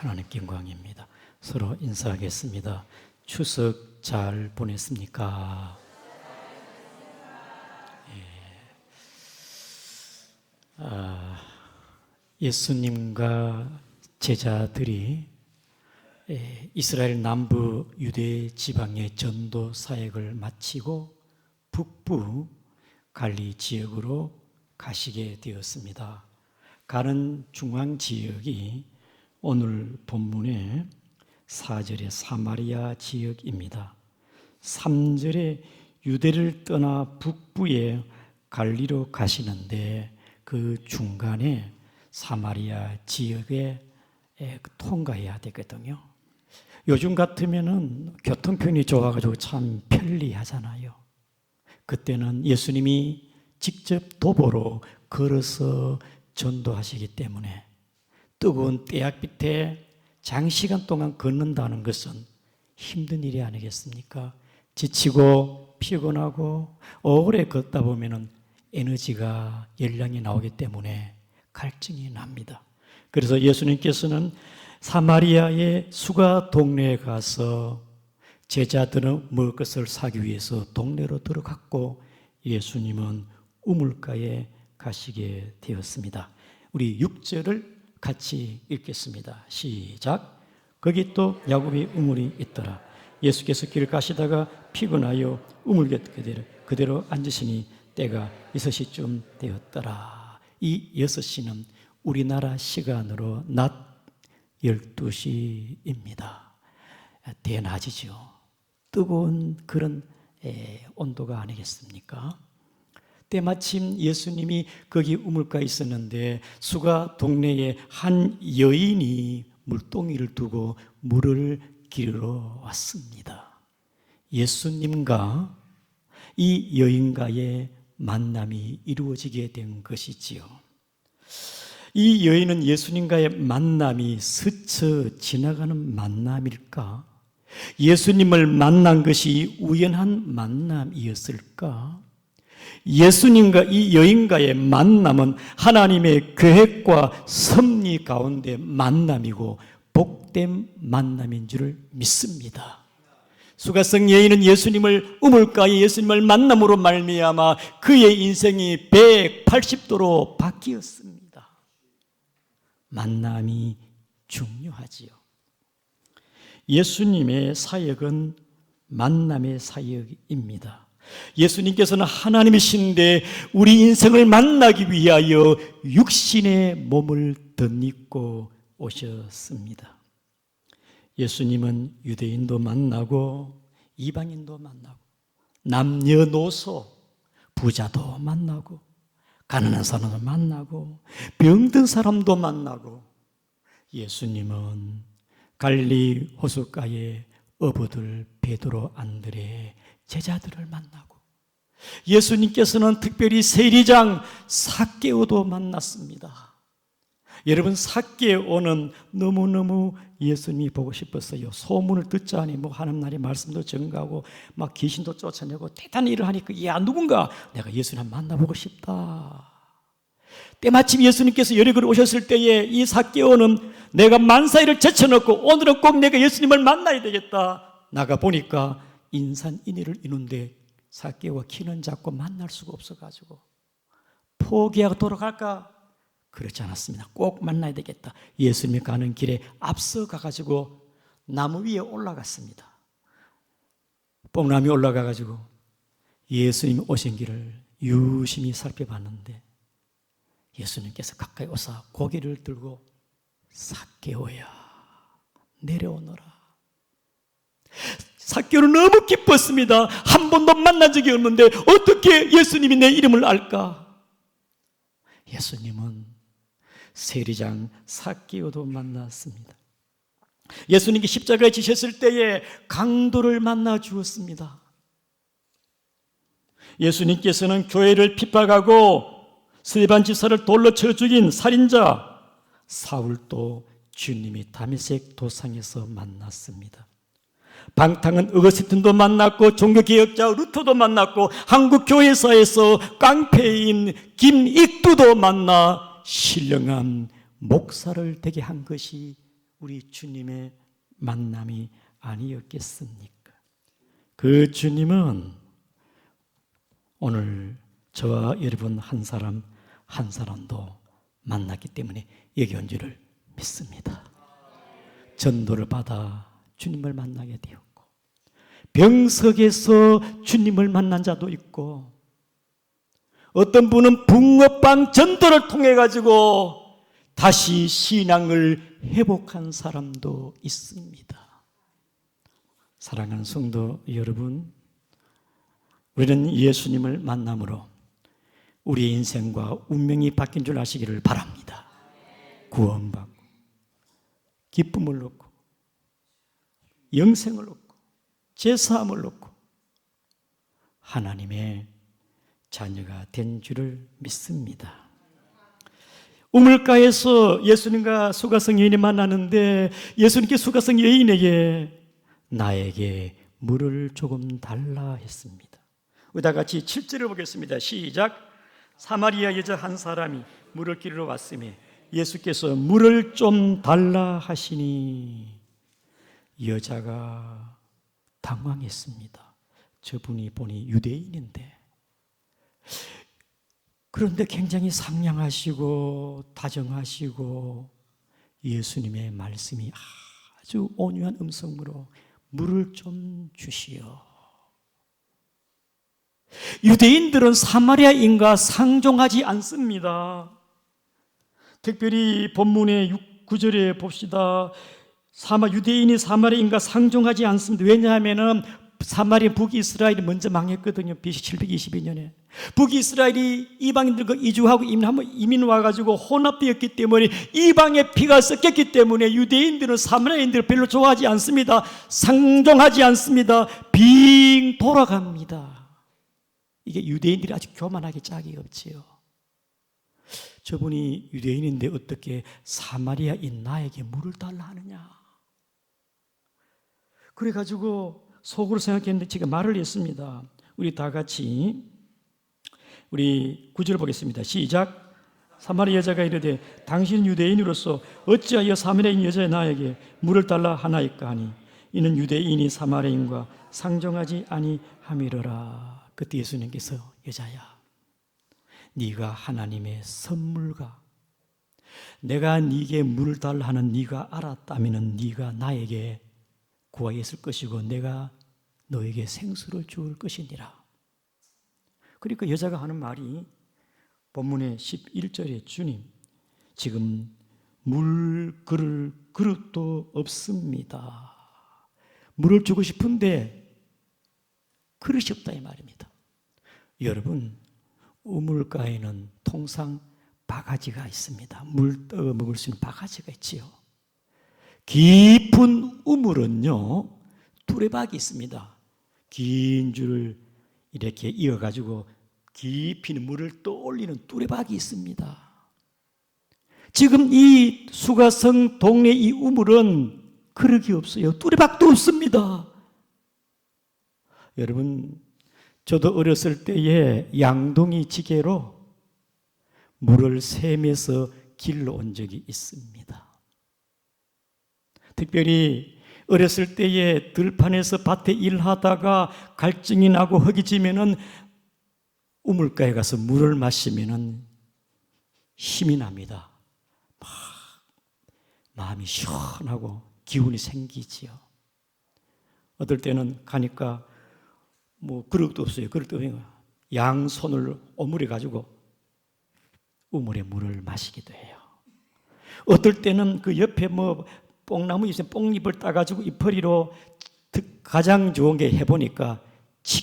하나님께 영광입니다. 서로 인사하겠습니다. 추석 잘 보냈습니까? 예수님과 제자들이 이스라엘 남부 유대 지방의 전도 사역을 마치고 북부 갈리 지역으로 가시게 되었습니다. 가는 중앙 지역이 오늘 본문의 4절의 사마리아 지역입니다. 3절에 유대를 떠나 북부에 갈리로 가시는데 그 중간에 사마리아 지역에 통과해야 되거든요. 요즘 같으면은 교통편이 좋아가지고 참 편리하잖아요. 그때는 예수님이 직접 도보로 걸어서 전도하시기 때문에 뜨거운 태양 밑에 장시간 동안 걷는다는 것은 힘든 일이 아니겠습니까? 지치고 피곤하고 오래 걷다 보면은 에너지가 열량이 나오기 때문에 갈증이 납니다. 그래서 예수님께서는 사마리아의 수가 동네에 가서 제자들은 먹을 것을 사기 위해서 동네로 들어갔고 예수님은 우물가에 가시게 되었습니다. 우리 6절을 같이 읽겠습니다. 시작. 거기 또 야곱의 우물이 있더라. 예수께서 길을 가시다가 피곤하여 우물 곁 그대로 앉으시니 때가 6시쯤 되었더라. 이 6시는 우리나라 시간으로 낮 12시입니다. 대낮이죠. 뜨거운 그런 온도가 아니겠습니까? 때마침 예수님이 거기 우물가에 있었는데 수가 동네에 한 여인이 물동이를 두고 물을 기르러 왔습니다. 예수님과 이 여인과의 만남이 이루어지게 된 것이지요. 이 여인은 예수님과의 만남이 스쳐 지나가는 만남일까? 예수님을 만난 것이 우연한 만남이었을까? 예수님과 이 여인과의 만남은 하나님의 계획과 섭리 가운데 만남이고 복된 만남인 줄 믿습니다. 수가성 여인은 예수님을 우물가에 예수님을 만남으로 말미암아 그의 인생이 180도로 바뀌었습니다. 만남이 중요하지요. 예수님의 사역은 만남의 사역입니다. 예수님께서는 하나님이신데 우리 인생을 만나기 위하여 육신의 몸을 덧입고 오셨습니다. 예수님은 유대인도 만나고 이방인도 만나고 남녀노소 부자도 만나고 가난한 사람도 만나고 병든 사람도 만나고 예수님은 갈리 호숫가에 어부들 베드로 안드레 제자들을 만나고 예수님께서는 특별히 세리장 삭개오도 만났습니다. 여러분, 삭개오는 너무너무 예수님이 보고 싶었어요. 소문을 듣자니 뭐 하는 날이 말씀도 전가하고 막 귀신도 쫓아내고 대단한 일을 하니까 야, 누군가 내가 예수님 만나보고 싶다. 때마침 예수님께서 여리고로 오셨을 때에 이 삭개오는 내가 만사일을 제쳐놓고 오늘은 꼭 내가 예수님을 만나야 되겠다. 나가 보니까 인산인해를 이룬데 삭개오가 키는 작고 만날 수가 없어가지고 포기하고 돌아갈까? 그렇지 않았습니다. 꼭 만나야 되겠다. 예수님이 가는 길에 앞서 가가지고 나무 위에 올라갔습니다. 뽕나무에 올라가가지고 예수님이 오신 길을 유심히 살펴봤는데 예수님께서 가까이 오사 고개를 들고 삭개오야 내려오너라. 삭개오는 너무 기뻤습니다. 한 번도 만난 적이 없는데 어떻게 예수님이 내 이름을 알까? 예수님은 세리장 삭개오도 만났습니다. 예수님께 십자가에 지셨을 때에 강도를 만나 주었습니다. 예수님께서는 교회를 핍박하고 스데반 집사를 돌로 쳐 죽인 살인자 사울도 주님이 다메섹 도상에서 만났습니다. 방탕한 어거스틴도 만났고 종교개혁자 루터도 만났고 한국교회사에서 깡패인 김익두도 만나 신령한 목사를 되게 한 것이 우리 주님의 만남이 아니었겠습니까? 그 주님은 오늘 저와 여러분 한 사람 한 사람도 만났기 때문에 여기 온 줄을 믿습니다. 전도를 받아 주님을 만나게 되었고, 병석에서 주님을 만난 자도 있고, 어떤 분은 붕어빵 전도를 통해 가지고 다시 신앙을 회복한 사람도 있습니다. 사랑하는 성도 여러분, 우리는 예수님을 만남으로 우리의 인생과 운명이 바뀐 줄 아시기를 바랍니다. 구원받고 기쁨을 얻고 영생을 얻고 제사함을 얻고 하나님의 자녀가 된 줄을 믿습니다. 우물가에서 예수님과 수가성 여인이 만나는데 예수님께 수가성 여인에게 나에게 물을 조금 달라 했습니다. 우리 다 같이 7절을 보겠습니다. 시작. 사마리아 여자 한 사람이 물을 기르러 왔으며 예수께서 물을 좀 달라 하시니 여자가 당황했습니다. 저분이 보니 유대인인데, 그런데 굉장히 상냥하시고 다정하시고 예수님의 말씀이 아주 온유한 음성으로 물을 좀 주시오. 유대인들은 사마리아인과 상종하지 않습니다. 특별히 본문의 9절에 봅시다. 유대인이 사마리아인과 상종하지 않습니다. 왜냐하면 사마리아 북이스라엘이 먼저 망했거든요. BC 722년에 북이스라엘이 이방인들과 이주하고 이민 와가지고 혼합되었기 때문에 이방의 피가 섞였기 때문에 유대인들은 사마리아인들을 별로 좋아하지 않습니다. 상종하지 않습니다. 빙 돌아갑니다. 이게 유대인들이 아주 교만하게 짝이 없지요. 저분이 유대인인데 어떻게 사마리아인 나에게 물을 달라 하느냐. 그래가지고 속으로 생각했는데 제가 말을 했습니다. 우리 다 같이 우리 9절 보겠습니다. 시작. 사마리아 여자가 이르되 당신은 유대인으로서 어찌하여 사마리아인 여자의 나에게 물을 달라 하나이까 하니 이는 유대인이 사마리아인과 상종하지 아니함이로라. 그때 예수님께서 여자야, 네가 하나님의 선물과 내가 네게 물을 달라 하는 네가 알았다면 네가 나에게 구하였을 것이고 내가 너에게 생수를 줄 것이니라. 그러니까 여자가 하는 말이 본문의 11절에 주님, 지금 물 그릇 그릇도 없습니다. 물을 주고 싶은데 그릇이 없다 이 말입니다. 여러분, 우물가에는 통상 바가지가 있습니다. 물 떠 먹을 수 있는 바가지가 있지요. 깊은 우물은요, 뚜레박이 있습니다. 긴 줄을 이렇게 이어가지고 깊이 물을 떠올리는 뚜레박이 있습니다. 지금 이 수가성 동네 이 우물은 그릇이 없어요. 뚜레박도 없습니다. 여러분, 저도 어렸을 때에 양동이 지게로 물을 세면서 길러온 적이 있습니다. 특별히 어렸을 때에 들판에서 밭에 일하다가 갈증이 나고 허기지면은 우물가에 가서 물을 마시면은 힘이 납니다. 막 마음이 시원하고 기운이 생기지요. 어떨 때는 가니까 그릇도 없어요. 그릇도 없어요. 양손을 오므려 가지고 우물에 물을 마시기도 해요. 어떨 때는 그 옆에 뽕나무 있으면 뽕잎을 따가지고 이파리로 가장 좋은 게 해보니까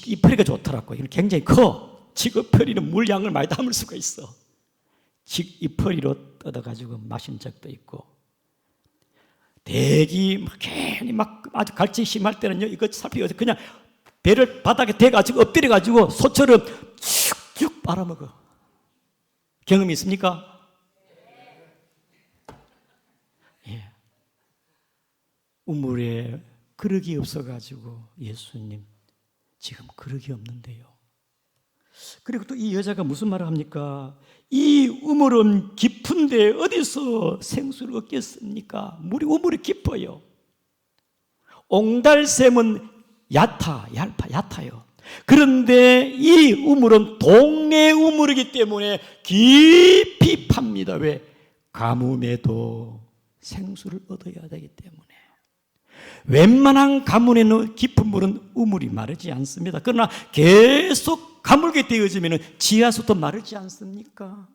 이파리가 좋더라고요. 굉장히 커. 이파리는 물량을 많이 담을 수가 있어. 이파리로 뜯어가지고 마신 적도 있고, 대기 괜히 아주 갈증이 심할 때는요, 이거 살피고 그냥 배를 바닥에 대가지고 엎드려가지고 소처럼 쭉 빨아먹어. 경험이 있습니까? 예. 우물에 그릇이 없어가지고 예수님, 지금 그릇이 없는데요. 그리고 또 이 여자가 무슨 말을 합니까? 이 우물은 깊은데 어디서 생수를 얻겠습니까? 우물이 깊어요. 옹달샘은 얕아요. 그런데 이 우물은 동네 우물이기 때문에 깊이 팝니다. 왜? 가뭄에도 생수를 얻어야 되기 때문에. 웬만한 가문에는 깊은 물은 우물이 마르지 않습니다. 그러나 계속 가물게 되어지면 지하수도 마르지 않습니까?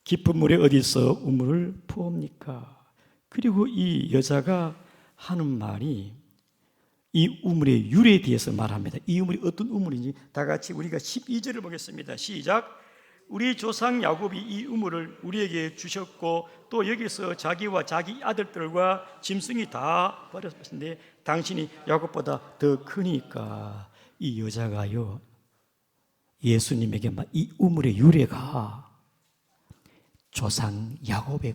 깊은 물에 어디서 우물을 부읍니까? 그리고 이 여자가 하는 말이 이 우물의 유래에 대해서 말합니다. 이 우물이 어떤 우물인지 다 같이 우리가 12절을 보겠습니다. 시작. 우리 조상 야곱이 이 우물을 우리에게 주셨고 또 여기서 자기와 자기 아들들과 짐승이 다 버렸는데 당신이 야곱보다 더 크니까. 이 여자가요, 예수님에게 이 우물의 유래가 조상 야곱의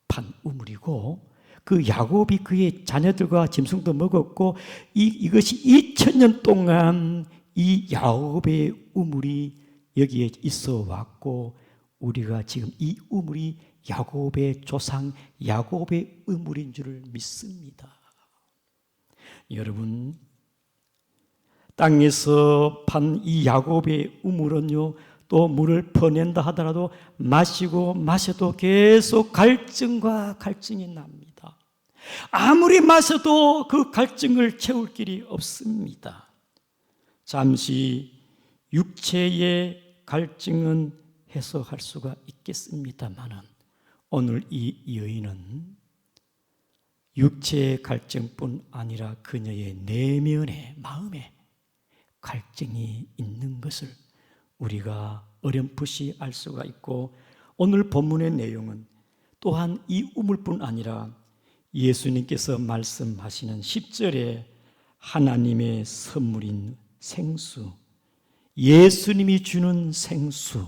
판 우물이고 그 야곱이 그의 자녀들과 짐승도 먹었고 이것이 2000년 동안 이 야곱의 우물이 여기에 있어 왔고 우리가 지금 이 우물이 야곱의 조상 야곱의 우물인 줄 믿습니다. 여러분, 땅에서 판 이 야곱의 우물은요, 또 물을 퍼낸다 하더라도 마시고 마셔도 계속 갈증과 갈증이 납니다. 아무리 마셔도 그 갈증을 채울 길이 없습니다. 잠시 육체의 갈증은 해소할 수가 있겠습니다마는 오늘 이 여인은 육체의 갈증뿐 아니라 그녀의 내면의 마음에 갈증이 있는 것을 우리가 어렴풋이 알 수가 있고 오늘 본문의 내용은 또한 이 우물뿐 아니라 예수님께서 말씀하시는 10절에 하나님의 선물인 생수, 예수님이 주는 생수,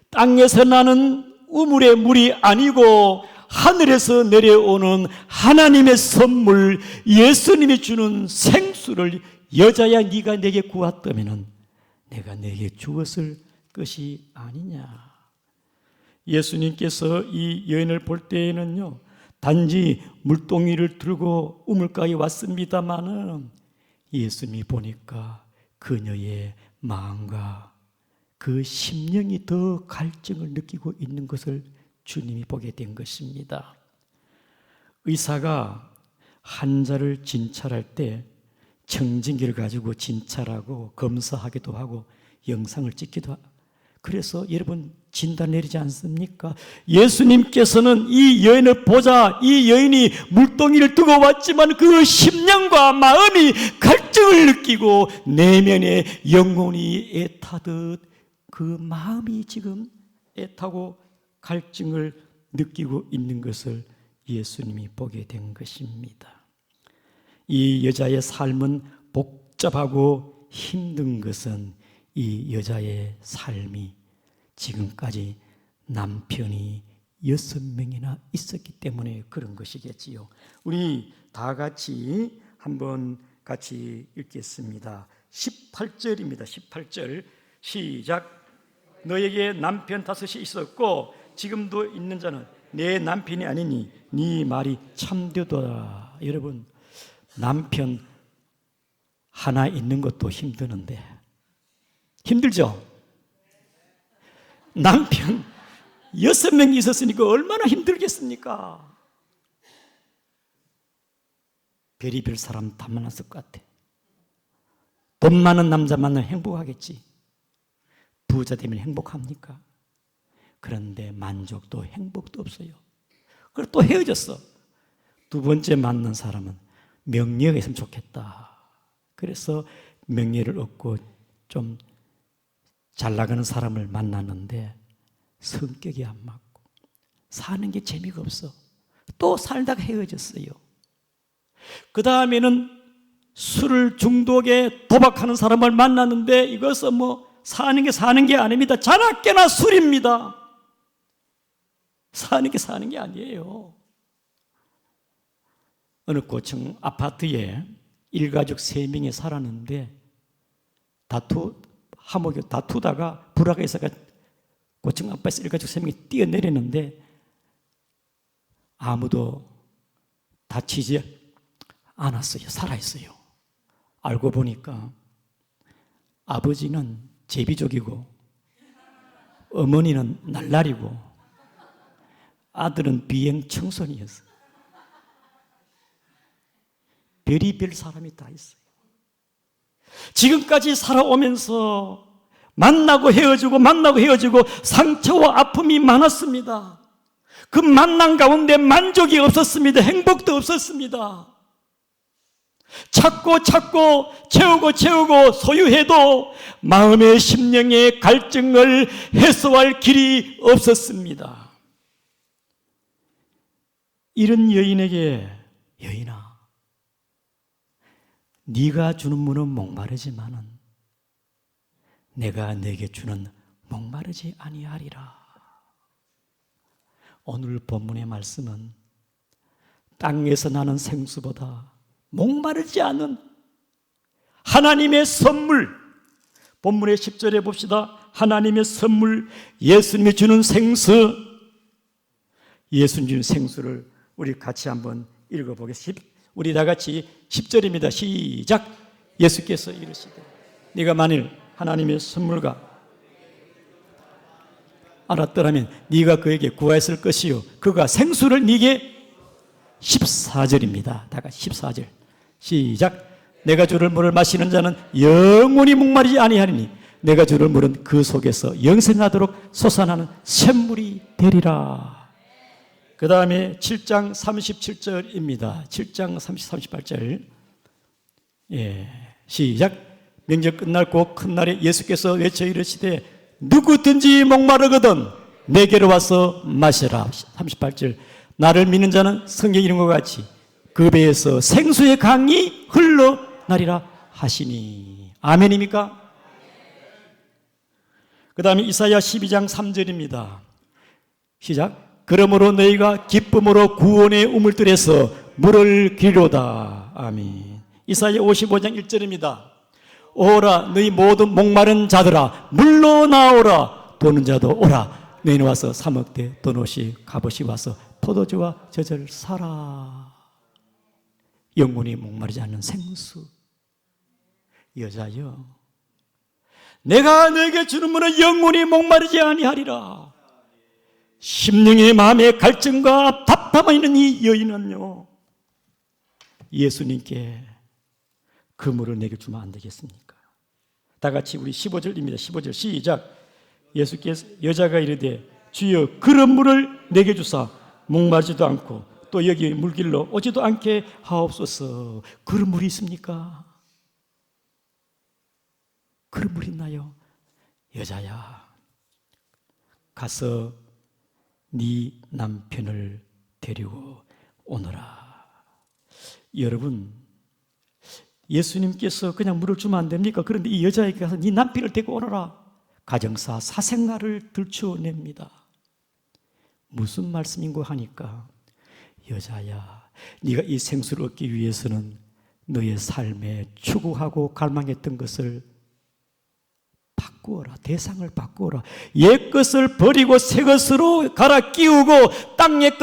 땅에서 나는 우물의 물이 아니고 하늘에서 내려오는 하나님의 선물, 예수님이 주는 생수를 여자야 네가 내게 구했다면 내가 내게 주었을 것이 아니냐. 예수님께서 이 여인을 볼 때에는요, 단지 물동이를 들고 우물가에 왔습니다마는 예수님이 보니까 그녀의 마음과 그 심령이 더 갈증을 느끼고 있는 것을 주님이 보게 된 것입니다. 의사가 환자를 진찰할 때 청진기를 가지고 진찰하고 검사하기도 하고 영상을 찍기도 하고 그래서 여러분 진단 내리지 않습니까? 예수님께서는 이 여인을 보자 이 여인이 물동이를 두고 왔지만 그 심령과 마음이 갈증을 느끼고 내면에 영혼이 애타듯 그 마음이 지금 애타고 갈증을 느끼고 있는 것을 예수님이 보게 된 것입니다. 이 여자의 삶은 복잡하고 힘든 것은 이 여자의 삶이 지금까지 남편이 6명이나 있었기 때문에 그런 것이겠지요. 우리 다 같이 한번 같이 읽겠습니다. 18절입니다. 18절 시작. 너에게 남편 5이 있었고 지금도 있는 자는 내 남편이 아니니 네 말이 참되도다. 여러분, 남편 하나 있는 것도 힘드는데 힘들죠? 남편 6명이 있었으니까 얼마나 힘들겠습니까? 별의별 사람 다 만났을 것 같아. 돈 많은 남자 만나면 행복하겠지. 부자 되면 행복합니까? 그런데 만족도 행복도 없어요. 그리고 또 헤어졌어. 두 번째 만난 사람은 명예가 있으면 좋겠다. 그래서 명예를 얻고 좀 잘 나가는 사람을 만났는데 성격이 안 맞고 사는 게 재미가 없어. 또 살다가 헤어졌어요. 그 다음에는 술을 중독에 도박하는 사람을 만났는데 이것은 사는 게 아닙니다. 자나깨나 술입니다. 사는 게 아니에요. 어느 고층 아파트에 일가족 3명이 살았는데 하목이 다투다가 불화가 있어가 고층 앞에서 일가족 3명이 뛰어내렸는데 아무도 다치지 않았어요. 살아있어요. 알고 보니까 아버지는 제비족이고 어머니는 날라리고 아들은 비행 청소년이었어요. 별의별 사람이 다 있어요. 지금까지 살아오면서 만나고 헤어지고 상처와 아픔이 많았습니다. 그 만남 가운데 만족이 없었습니다. 행복도 없었습니다. 찾고 채우고 소유해도 마음의 심령의 갈증을 해소할 길이 없었습니다. 이런 여인에게 여인아, 네가 주는 물은 목마르지만은 내가 네게 주는 목마르지 아니하리라. 오늘 본문의 말씀은 땅에서 나는 생수보다 목마르지 않은 하나님의 선물, 본문의 10절에 봅시다. 하나님의 선물, 예수님이 주는 생수, 예수님 주는 생수를 우리 같이 한번 읽어보겠습니다. 우리 다 같이 10절입니다. 시작. 예수께서 이르시되 네가 만일 하나님의 선물과 알았더라면 네가 그에게 구하였을 것이요 그가 생수를 네게 14절입니다. 다 같이 14절 시작. 내가 주를 물을 마시는 자는 영원히 목마르지 아니하리니 내가 주를 물은 그 속에서 영생하도록 솟아나는 샘물이 되리라. 그 다음에 7장 37절입니다. 7장 38절 시작. 명절 끝날 곧 큰 날에 예수께서 외쳐 이르시되 누구든지 목마르거든 내게로 와서 마시라. 38절 나를 믿는 자는 성경 이름과 같이 그 배에서 생수의 강이 흘러나리라 하시니. 아멘입니까? 그 다음에 이사야 12장 3절입니다. 시작. 그러므로 너희가 기쁨으로 구원의 우물들에서 물을 기르로다. 아멘. 이사야 55장 1절입니다. 오라 너희 모든 목마른 자들아 물로 나오라. 도는 자도 오라. 너희는 와서 사먹되 도노시 값없이 와서 포도주와 젖을 사라. 영원히 목마르지 않는 생수. 여자여 내가 너에게 주는 물은 영원히 목마르지 아니하리라. 심령의 마음의 갈증과 답답함이 있는 이 여인은요 예수님께 그 물을 내게 주면 안 되겠습니까? 다 같이 우리 15절입니다. 15절 시작. 예수께서 여자가 이르되 주여 그런 물을 내게 주사 목마르지도 않고 또 여기 물길로 오지도 않게 하옵소서. 그런 물이 있습니까? 그런 물 있나요? 여자야 가서 네 남편을 데리고 오너라. 여러분 예수님께서 그냥 물을 주면 안 됩니까? 그런데 이 여자에게 가서 네 남편을 데리고 오너라. 가정사 사생활을 들추어냅니다. 무슨 말씀인고 하니까 여자야 네가 이 생수를 얻기 위해서는 너의 삶에 추구하고 갈망했던 것을 바꾸어라. 대상을 바꾸어라. 옛 것을 버리고 새 것으로 갈아 끼우고 땅의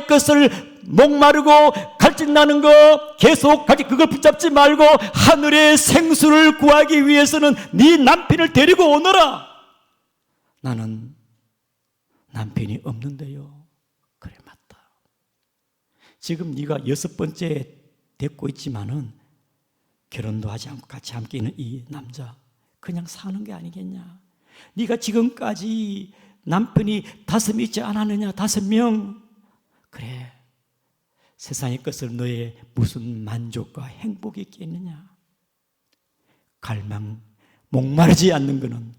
것을 목마르고 갈증나는 거 계속 그걸 붙잡지 말고 하늘의 생수를 구하기 위해서는 네 남편을 데리고 오너라. 나는 남편이 없는데요. 그래 맞다. 지금 네가 6번째 데리고 있지만은 결혼도 하지 않고 같이 함께 있는 이 남자 그냥 사는 게 아니겠냐. 네가 지금까지 남편이 5명 있지 않았느냐. 5명. 그래 세상의 것을 너의 무슨 만족과 행복이 있겠느냐. 갈망 목마르지 않는 것은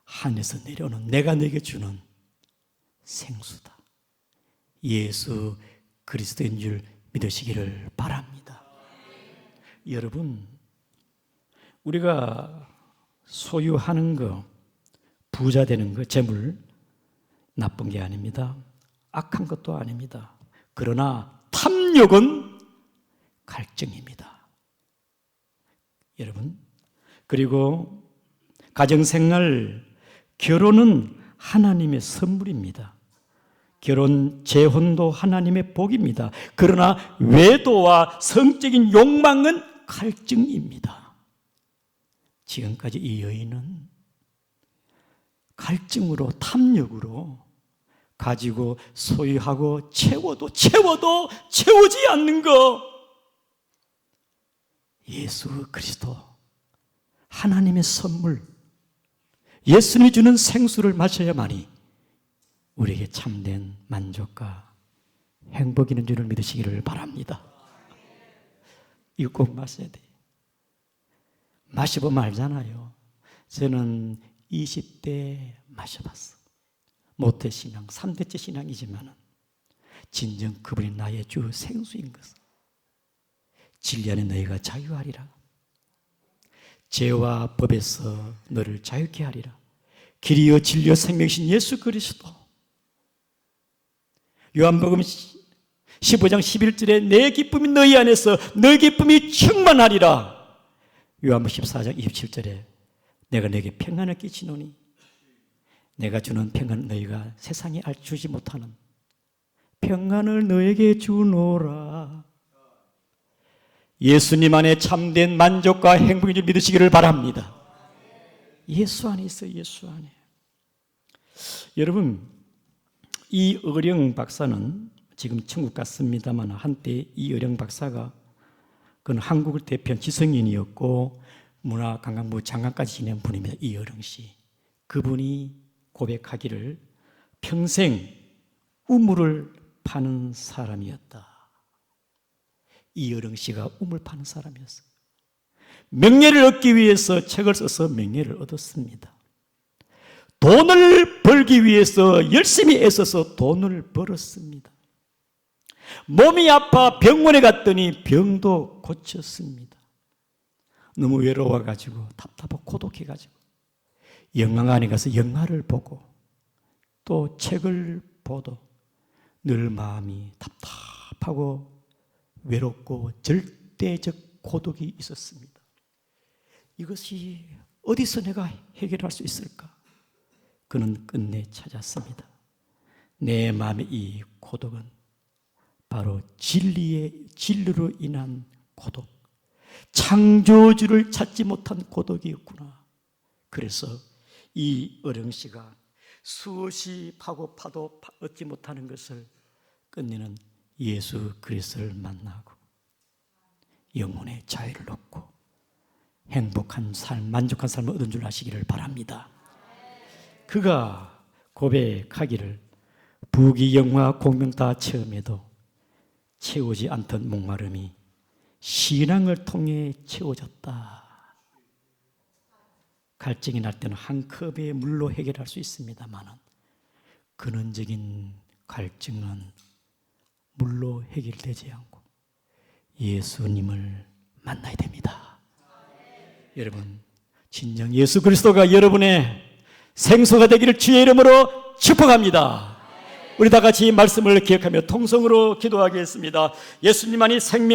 하늘에서 내려오는 내가 너에게 주는 생수다. 예수 그리스도인 줄 믿으시기를 바랍니다. 여러분 우리가 소유하는 거, 부자 되는 거, 재물 나쁜 게 아닙니다. 악한 것도 아닙니다. 그러나 탐욕은 갈증입니다. 여러분 그리고 가정생활, 결혼은 하나님의 선물입니다. 결혼, 재혼도 하나님의 복입니다. 그러나 외도와 성적인 욕망은 갈증입니다. 지금까지 이 여인은 갈증으로, 탐욕으로 가지고 소유하고 채워도 채우지 않는 것. 예수 그리스도, 하나님의 선물, 예수님이 주는 생수를 마셔야만이 우리에게 참된 만족과 행복이 있는 줄을 믿으시기를 바랍니다. 이거 꼭 마셔야 돼요. 마셔보면 알잖아요. 저는 20대 마셔봤어. 모태신앙, 3대째 신앙이지만 진정 그분이 나의 주 생수인 것을. 진리 안에 너희가 자유하리라. 죄와 법에서 너를 자유케 하리라. 길이요 진리요 생명이신 예수 그리스도. 요한복음 15장 11절에 내 기쁨이 너희 안에서 너희 기쁨이 충만하리라. 요한복음 14장 27절에 내가 너에게 평안을 끼치노니 내가 주는 평안은 너희가 세상에 주지 못하는 평안을 너에게 주노라. 예수님 안에 참된 만족과 행복인 줄 믿으시기를 바랍니다. 예수 안에 있어요. 예수 안에. 여러분, 이 어령 박사는 지금 천국 갔습니다만 한때 이 어령 박사가 그는 한국을 대표한 지성인이었고 문화관광부 장관까지 지낸 분입니다. 이어령 씨. 그분이 고백하기를 평생 우물을 파는 사람이었다. 이어령 씨가 우물 파는 사람이었어요. 명예를 얻기 위해서 책을 써서 명예를 얻었습니다. 돈을 벌기 위해서 열심히 애써서 돈을 벌었습니다. 몸이 아파 병원에 갔더니 병도 고쳤습니다. 너무 외로워가지고 답답하고 고독해가지고 영화관에 가서 영화를 보고 또 책을 보도 늘 마음이 답답하고 외롭고 절대적 고독이 있었습니다. 이것이 어디서 내가 해결할 수 있을까? 그는 끝내 찾았습니다. 내 마음의 이 고독은 바로 진리로 인한 고독, 창조주를 찾지 못한 고독이었구나. 그래서 이 어령씨가 수없이 파고 파도 얻지 못하는 것을 끝내는 예수 그리스도를 만나고 영혼의 자유를 얻고 행복한 삶, 만족한 삶을 얻은 줄 아시기를 바랍니다. 그가 고백하기를 부귀영화 공명 다 체험해도 채우지 않던 목마름이 신앙을 통해 채워졌다. 갈증이 날 때는 한 컵의 물로 해결할 수 있습니다만 근원적인 갈증은 물로 해결되지 않고 예수님을 만나야 됩니다. 여러분, 진정 예수 그리스도가 여러분의 생수가 되기를 주의 이름으로 축복합니다. 우리 다 같이 말씀을 기억하며 통성으로 기도하겠습니다. 예수님만이 생명